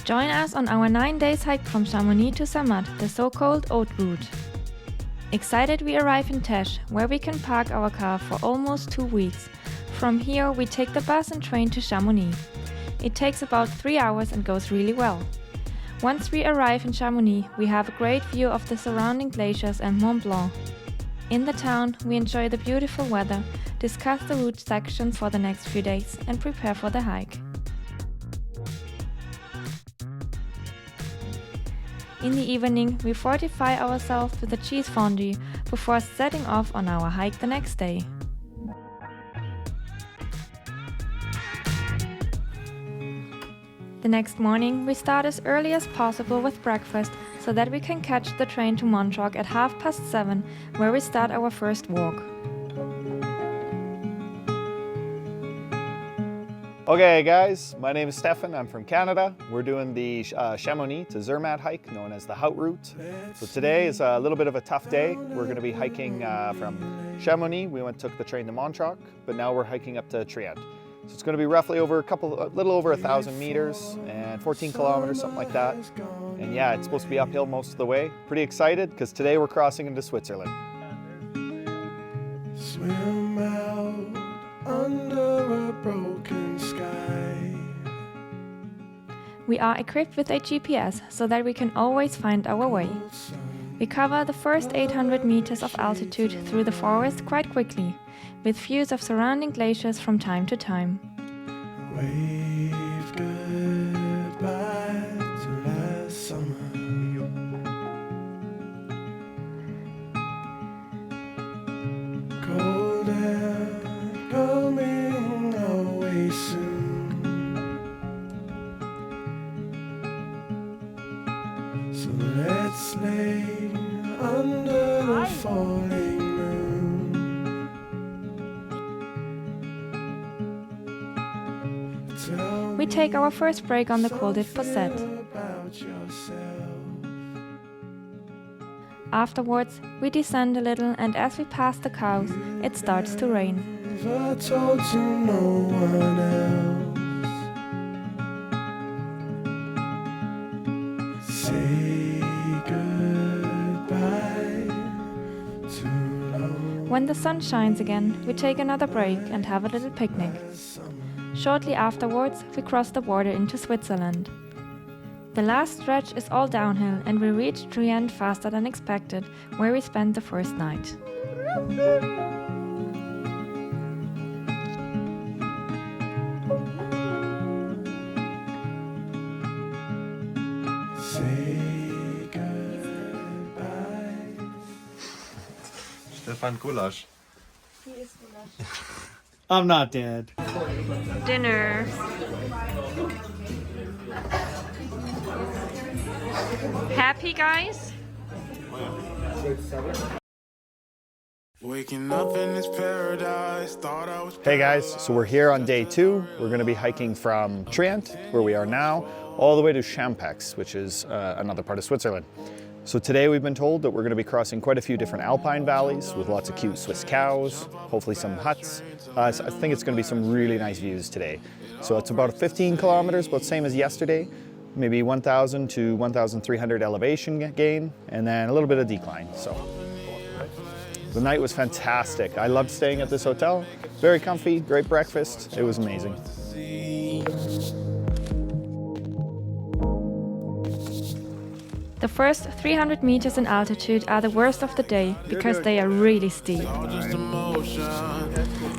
Join us on our 9 days hike from Chamonix to Zermatt, the so-called Haute Route. Excited we arrive in Teche, where we can park our car for almost 2 weeks. From here we take the bus and train to Chamonix. It takes about 3 hours and goes really well. Once we arrive in Chamonix, we have a great view of the surrounding glaciers and Mont Blanc. In the town, we enjoy the beautiful weather, discuss the route sections for the next few days and prepare for the hike. In the evening, we fortify ourselves with a cheese fondue before setting off on our hike the next day. The next morning, we start as early as possible with breakfast so that we can catch the train to Montreux at 7:30, where we start our first walk. Okay guys, my name is Stefan, I'm from Canada. We're doing the Chamonix to Zermatt hike, known as the Haute Route. So today is a little bit of a tough day. We're going to be hiking from Chamonix. We took the train to Montreux, but now we're hiking up to Trient. So it's going to be roughly a little over 1,000 meters and 14 kilometers, something like that. And yeah, it's supposed to be uphill most of the way. Pretty excited because today we're crossing into Switzerland. Swim out under a broken sky. We are equipped with a GPS so that we can always find our way. We cover the first 800 meters of altitude through the forest quite quickly, with views of surrounding glaciers from time to time. Wave goodbye to last summer. Cold air coming away soon. So let's lay under the falling moon. We take our first break on the Col de Posset. Afterwards, we descend a little, and as we pass the cows, it starts to rain. I told you no one else. Say goodbye to no When the sun shines again, we take another break and have a little picnic. Shortly afterwards, we cross the border into Switzerland. The last stretch is all downhill and we reach Trient faster than expected, where we spend the first night. say goodbye. Stefan Gulasch. I'm not dead. Dinner. Happy, guys? Waking up in this paradise, thought I was Hey guys, so we're here on day 2. We're going to be hiking from Trient, where we are now, all the way to Chamonix, which is another part of Switzerland. So today we've been told that we're going to be crossing quite a few different Alpine valleys with lots of cute Swiss cows, hopefully some huts. So I think it's going to be some really nice views today. So it's about 15 kilometers, about the same as yesterday, maybe 1,000 to 1,300 elevation gain, and then a little bit of decline. So the night was fantastic. I loved staying at this hotel. Very comfy, great breakfast. It was amazing. The first 300 meters in altitude are the worst of the day because they are really steep. just emotion.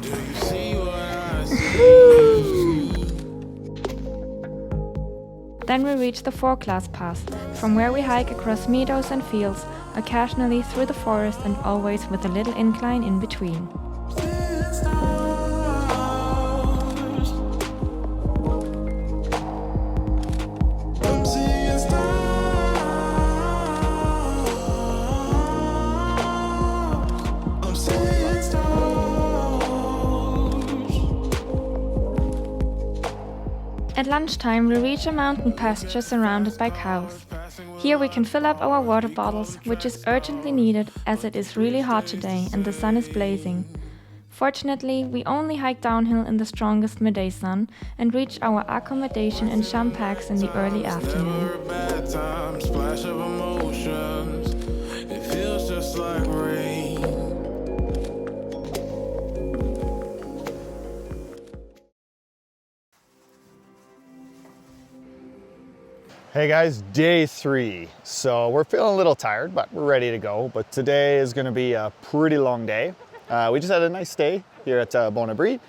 Do you see what I see? Then we reach the 4-class pass, from where we hike across meadows and fields, occasionally through the forest and always with a little incline in between. At lunchtime, we reach a mountain pasture surrounded by cows. Here we can fill up our water bottles, which is urgently needed as it is really hot today and the sun is blazing. Fortunately, we only hiked downhill in the strongest midday sun and reached our accommodation in Chamonix in the early afternoon. Never a bad time, splash of emotions. It feels just like rain. Hey guys, day 3. So we're feeling a little tired, but we're ready to go. But today is going to be a pretty long day. We just had a nice stay here at Bon Abri.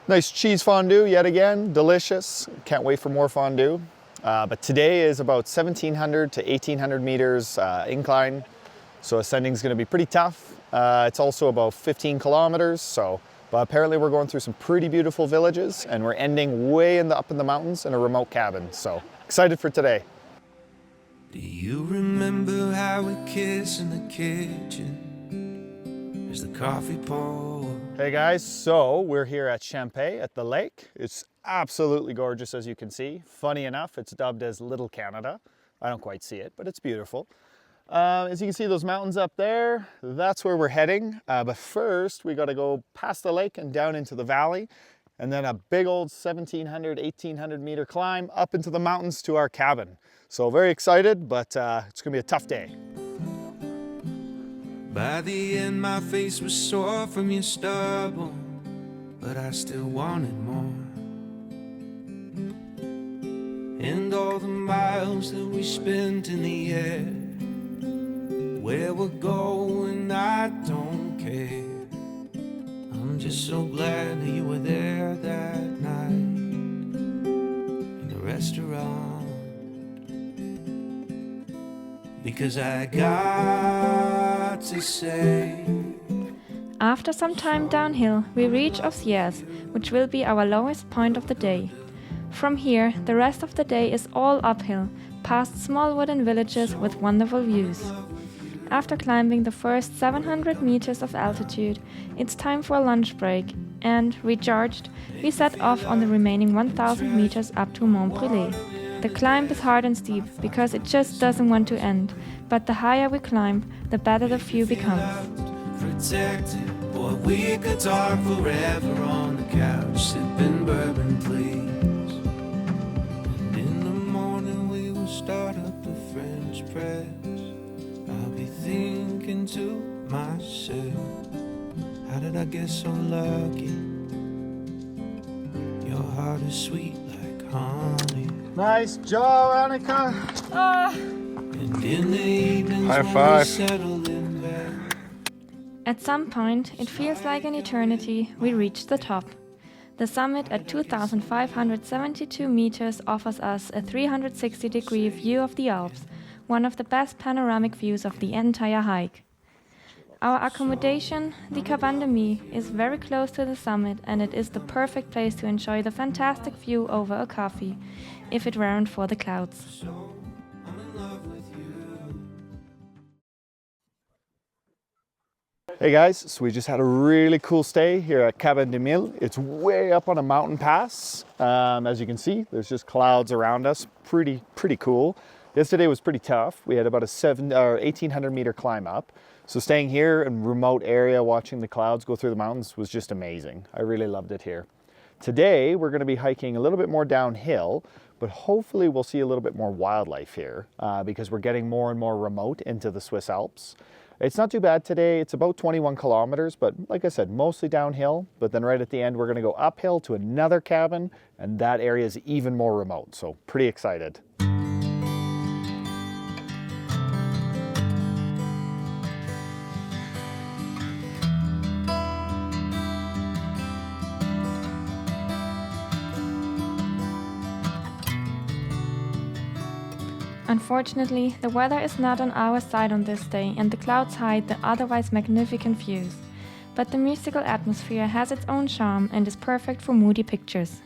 Nice cheese fondue yet again, delicious. Can't wait for more fondue. But today is about 1,700 to 1,800 meters incline. So ascending is going to be pretty tough. It's also about 15 kilometers. But apparently we're going through some pretty beautiful villages and we're ending way up in the mountains in a remote cabin. So excited for today. Do you remember how we kissed in the kitchen as the coffee poured? Hey guys, so we're here at Chamonix at the lake. It's absolutely gorgeous, as you can see. Funny enough, it's dubbed as Little Canada. I don't quite see it, but it's beautiful. As you can see those mountains up there, that's where we're heading. But first we got to go past the lake and down into the valley, and then a big old 1,700, 1,800 meter climb up into the mountains to our cabin. So very excited, but it's gonna be a tough day. By the end my face was sore from your stubble, but I still wanted more. And all the miles that we spent in the air, where we're going I don't care. I'm just so glad that you were there that night in the restaurant, because I got to say. After some time downhill, we reach Osiers, which will be our lowest point of the day. From here, the rest of the day is all uphill, past small wooden villages with wonderful views. After climbing the first 700 meters of altitude, it's time for a lunch break, and, recharged, we set off on the remaining 1,000 meters up to Mont Brûlé. The climb is hard and steep because it just doesn't want to end, but the higher we climb, the better the view becomes. Protected, boy, we could talk forever on the couch, sipping bourbon, please. And in the morning we will start up the French press. I'll be thinking to myself, how did I get so lucky? Your heart is sweet like honey. Nice job, Annika. And in the evenings High when five. we settle in bed, At some point, it feels like an eternity, we reach the top. The summit at 2,572 meters offers us a 360-degree view of the Alps, one of the best panoramic views of the entire hike. Our accommodation, the Cabane de Mie, is very close to the summit, and it is the perfect place to enjoy the fantastic view over a coffee, if it weren't for the clouds. Hey guys, so we just had a really cool stay here at Cabane de Mie. It's way up on a mountain pass. As you can see, there's just clouds around us. Pretty cool. Yesterday was pretty tough. We had about a 1,800 meter climb up. So staying here in a remote area, watching the clouds go through the mountains was just amazing. I really loved it here. Today, we're going to be hiking a little bit more downhill, but hopefully we'll see a little bit more wildlife here because we're getting more and more remote into the Swiss Alps. It's not too bad today. It's about 21 kilometers, but like I said, mostly downhill. But then right at the end, we're going to go uphill to another cabin, and that area is even more remote. So pretty excited. Unfortunately, the weather is not on our side on this day, and the clouds hide the otherwise magnificent views. But the mystical atmosphere has its own charm and is perfect for moody pictures.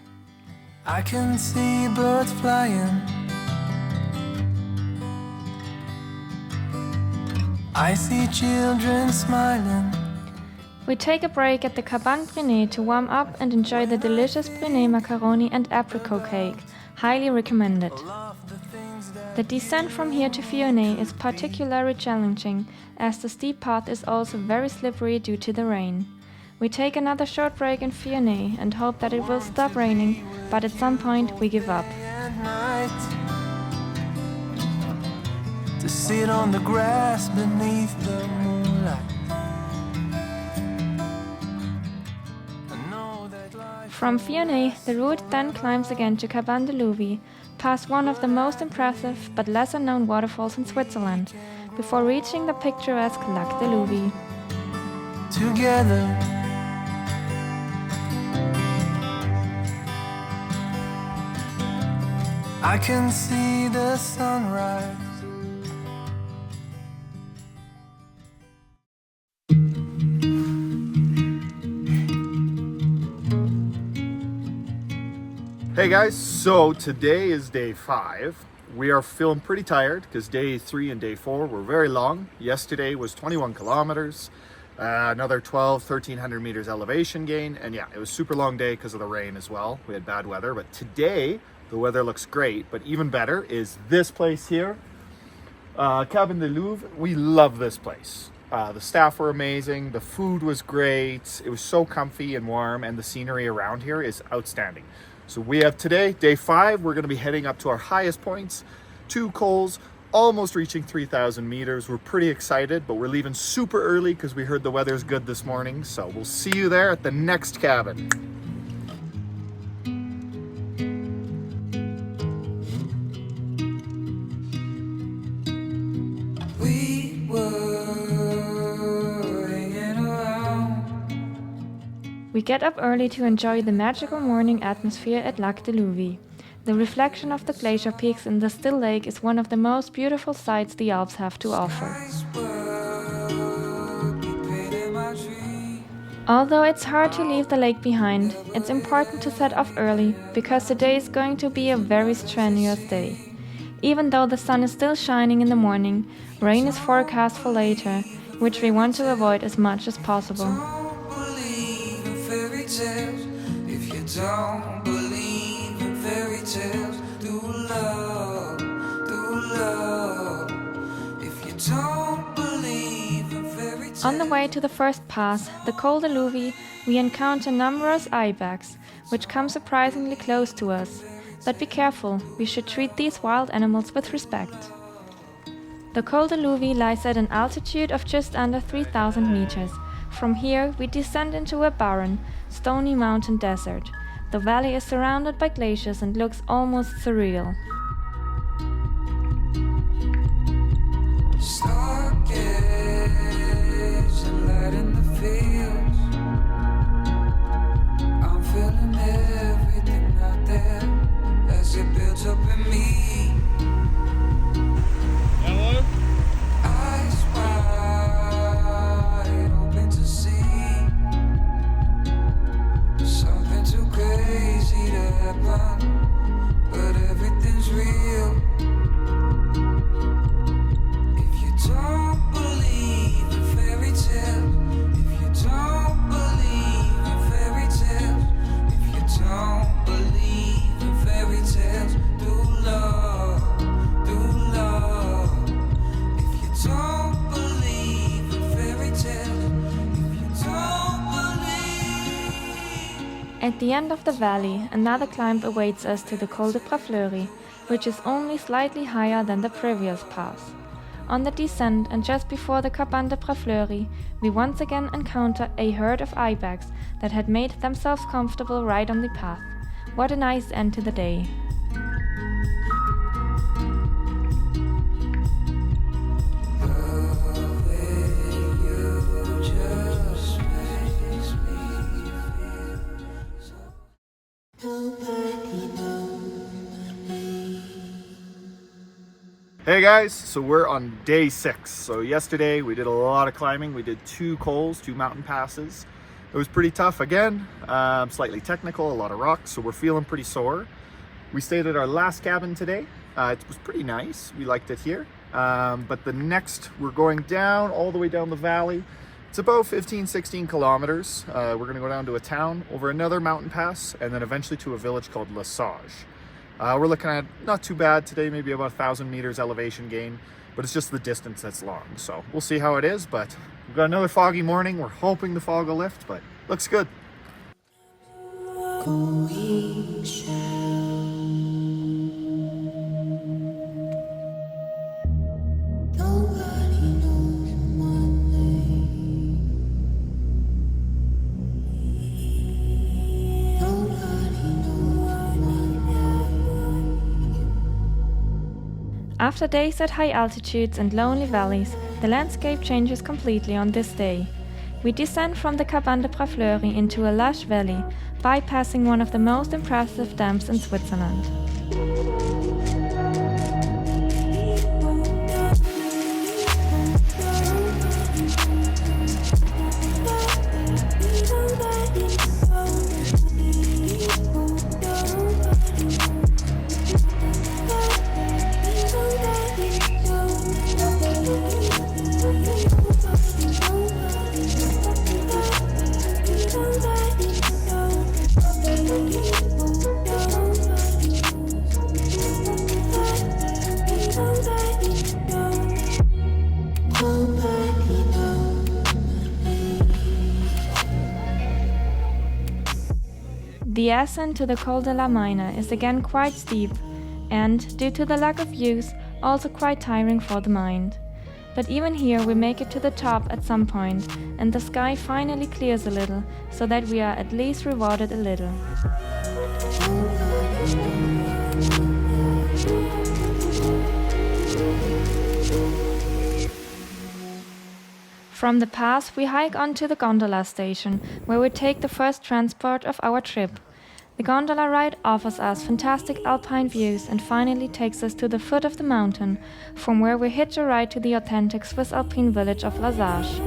I can see birds flying, I see children smiling. We take a break at the Cabane Brunet to warm up and enjoy the delicious Brunet macaroni and apricot cake. Highly recommended. The descent from here to Fionnet is particularly challenging, as the steep path is also very slippery due to the rain. We take another short break in Fionnet and hope that it will stop raining, but at some point we give up. To sit on the grass beneath the moonlight. From Fionnet, the route then climbs again to Cabane de Louvi, past one of the most impressive but lesser known waterfalls in Switzerland, before reaching the picturesque Lac de Louvi. Together, I can see the sunrise. Hey guys, so today is day 5. We are feeling pretty tired because day 3 and day 4 were very long. Yesterday was 21 kilometers, another 1,300 meters elevation gain, and yeah, it was a super long day because of the rain as well. We had bad weather, but today the weather looks great. But even better is this place here, Cabane de Louvi. We love this place. The staff were amazing, the food was great, it was so comfy and warm, and the scenery around here is outstanding. So we have today, day 5, we're going to be heading up to our highest points, 2 cols, almost reaching 3,000 meters. We're pretty excited, but we're leaving super early because we heard the weather's good this morning. So we'll see you there at the next cabin. We were hanging around. We get up early to enjoy the magical morning atmosphere at Lac de Louvi. The reflection of the glacier peaks in the still lake is one of the most beautiful sights the Alps have to offer. Although it's hard to leave the lake behind, it's important to set off early because today is going to be a very strenuous day. Even though the sun is still shining in the morning, rain is forecast for later, which we want to avoid as much as possible. If you don't believe in fairy tales, do love. If you don't believe in fairy tales. On the way to the first pass, the Col de Louvi, we encounter numerous ibexes, which come surprisingly close to us. But be careful, we should treat these wild animals with respect. The Col de Louvi lies at an altitude of just under 3,000 meters. From here, we descend into a barren, stony mountain desert. The valley is surrounded by glaciers and looks almost surreal. Stargaze and light in the fields. I'm feeling everything out there as it builds up in me. Hello? Eyes wide open to see something too crazy to happen, but everything's real. If you don't believe in fairy tales, if you don't believe in fairy tales, if you don't believe in fairy tales, do love, do love. If you don't believe in fairy tales, if you don't believe. At the end of the valley, another climb awaits us to the Col de Prafleury, which is only slightly higher than the previous pass. On the descent and just before the Cabane de Prafleury, we once again encounter a herd of ibex that had made themselves comfortable right on the path. What a nice end to the day. Hey guys, so we're on day 6. So yesterday we did a lot of climbing. We did 2 cols, 2 mountain passes. It was pretty tough again, slightly technical, a lot of rocks, so we're feeling pretty sore. We stayed at our last cabin today. It was pretty nice, we liked it here. But the next, we're going down, all the way down the valley. It's about 15-16 kilometers. We're gonna go down to a town, over another mountain pass, and then eventually to a village called La Sage. We're looking at not too bad today, maybe about 1,000 meters elevation gain, but it's just the distance that's long. So we'll see how it is, but we've got another foggy morning. We're hoping the fog will lift, but Looks good. After days at high altitudes and lonely valleys, the landscape changes completely on this day. We descend from the Cabane de Brafleury into a lush valley, bypassing one of the most impressive dams in Switzerland. The ascent to the Col de la Mina is again quite steep and, due to the lack of views, also quite tiring for the mind. But even here we make it to the top at some point, and the sky finally clears a little, so that we are at least rewarded a little. From the pass we hike on to the gondola station, where we take the first transport of our trip. The gondola ride offers us fantastic Alpine views and finally takes us to the foot of the mountain, from where we hitch a ride to the authentic Swiss Alpine village of La Sage.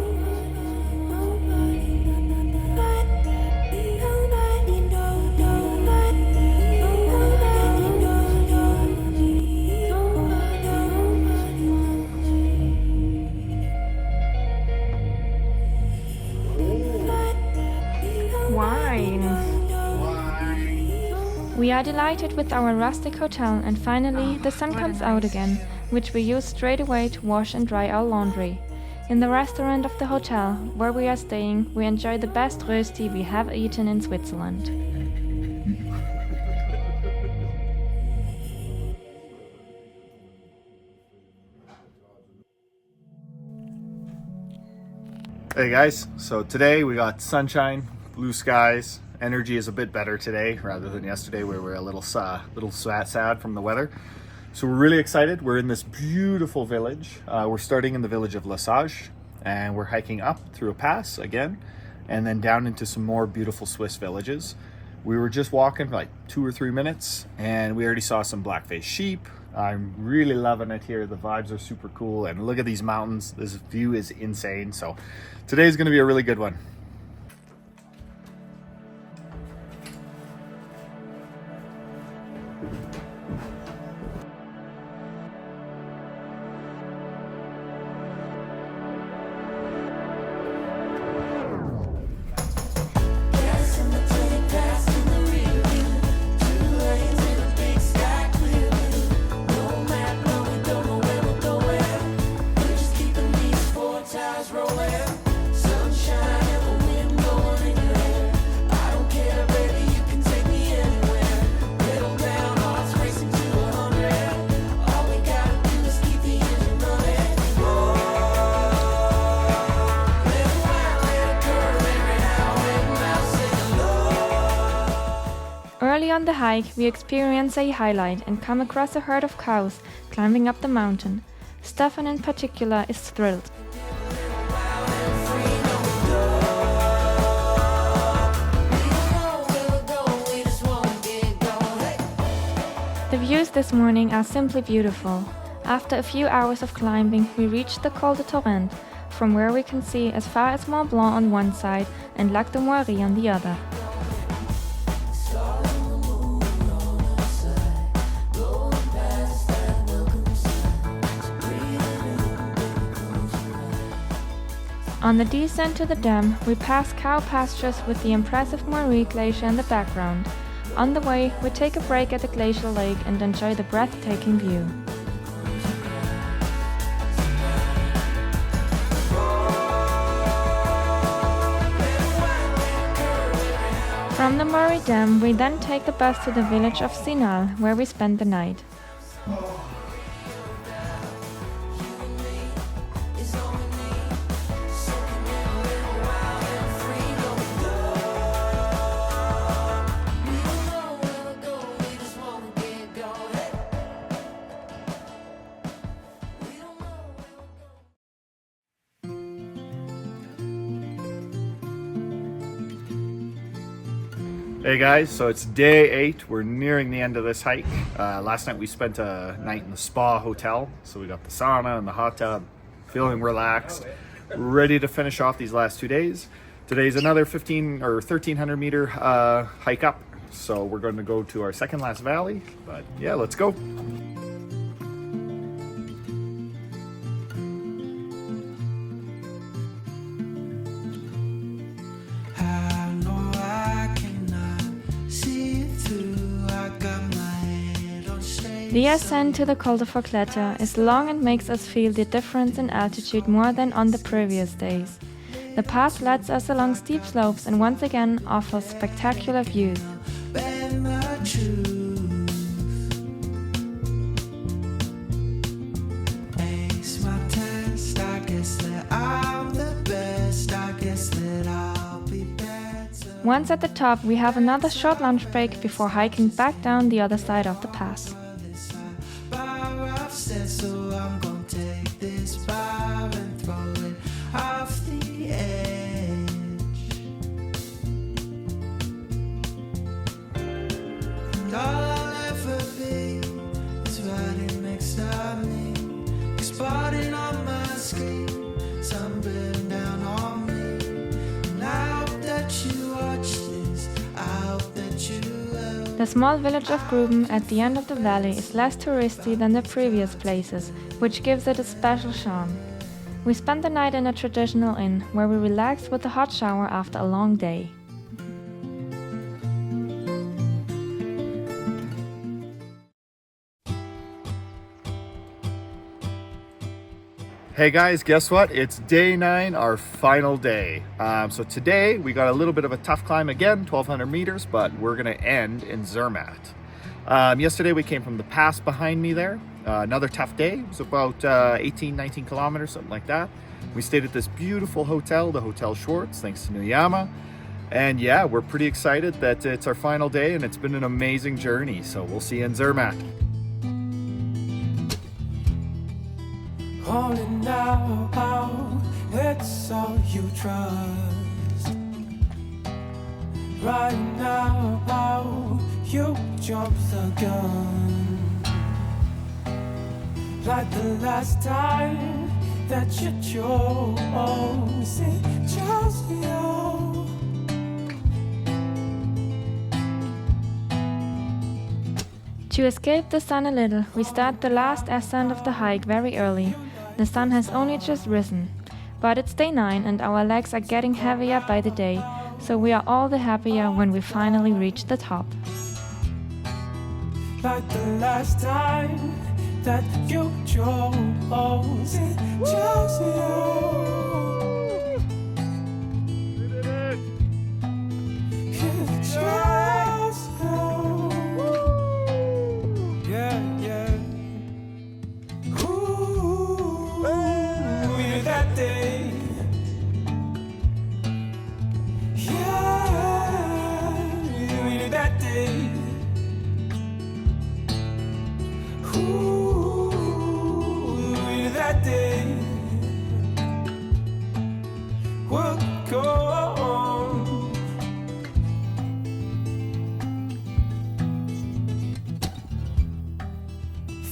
We are delighted with our rustic hotel, and finally the sun comes out again, which we use straight away to wash and dry our laundry. In the restaurant of the hotel where we are staying, we enjoy the best rösti we have eaten in Switzerland. Hey guys, so today we got sunshine, blue skies. Energy is a bit better today rather than yesterday where we were a little sad from the weather. So we're really excited. We're in this beautiful village. We're starting in the village of La Sage, and we're hiking up through a pass again and then down into some more beautiful Swiss villages. We were just walking for like 2 or 3 minutes and we already saw some black-faced sheep. I'm really loving it here. The vibes are super cool, and look at these mountains. This view is insane. So today's going to be a really good one. Early on the hike, we experience a highlight and come across a herd of cows climbing up the mountain. Stefan in particular is thrilled. The views this morning are simply beautiful. After a few hours of climbing, we reach the Col de Torrent, from where we can see as far as Mont Blanc on one side and Lac de Moiry on the other. On the descent to the dam, we pass cow pastures with the impressive Moiry Glacier in the background. On the way, we take a break at the glacial lake and enjoy the breathtaking view. From the Murray Dam, we then take the bus to the village of Sinal, where we spend the night. Hey guys, so it's day 8. We're nearing the end of this hike. Last night we spent a night in the spa hotel, so we got the sauna and the hot tub, feeling relaxed, ready to finish off these last 2 days. Today's another 15 or 1300 meter hike up, so we're going to go to our second last valley, but yeah, let's go. The ascent to the Col de Forcleta is long and makes us feel the difference in altitude more than on the previous days. The path leads us along steep slopes and once again offers spectacular views. Once at the top, we have another short lunch break before hiking back down the other side of the pass. So I'm gonna take this bar and throw it off the edge. And all I'll ever be is riding next to me, spotting on my screen, sunburn down on me. And I hope that you watch this, I hope that you will. The small village of Gruben at the end of the valley is less touristy than the previous places, which gives it a special charm. We spent the night in a traditional inn, where we relaxed with a hot shower after a long day. Hey guys, guess what? It's day 9, our final day. So today we got a little bit of a tough climb again, 1200 meters, but we're gonna end in Zermatt. Yesterday we came from the pass behind me there. Another tough day. It was about 18, 19 kilometers, something like that. We stayed at this beautiful hotel, the Hotel Schwartz, thanks to Nuyama. And yeah, we're pretty excited that it's our final day and it's been an amazing journey. So we'll see you in Zermatt. Only now, it's all you trust. Right now, you jump the gun. Like the last time that you chose, it chose you. To escape the sun a little, we start the last ascent of the hike very early. The sun has only just risen, but it's day 9 and our legs are getting heavier by the day, so we are all the happier when we finally reach the top. Like the last time that you chose, it chose you. It chose you. Yeah, yeah. Ooh, we knew that day. Yeah, we knew that day. Ooh, we knew that day. We'll go on.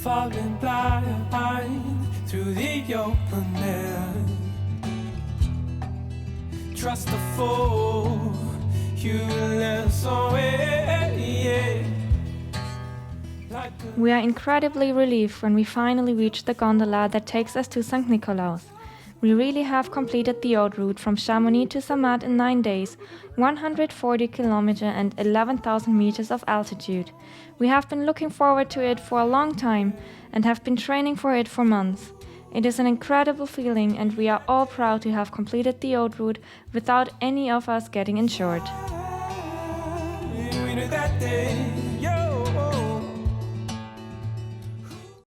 Falling blind through the open air. Trust the fool, you live somewhere. Yeah. We are incredibly relieved when we finally reach the gondola that takes us to St. Nicolaus. We really have completed the Haute Route from Chamonix to Zermatt in 9 days, 140 km and 11,000 meters of altitude. We have been looking forward to it for a long time and have been training for it for months. It is an incredible feeling and we are all proud to have completed the Haute Route without any of us getting injured. hey.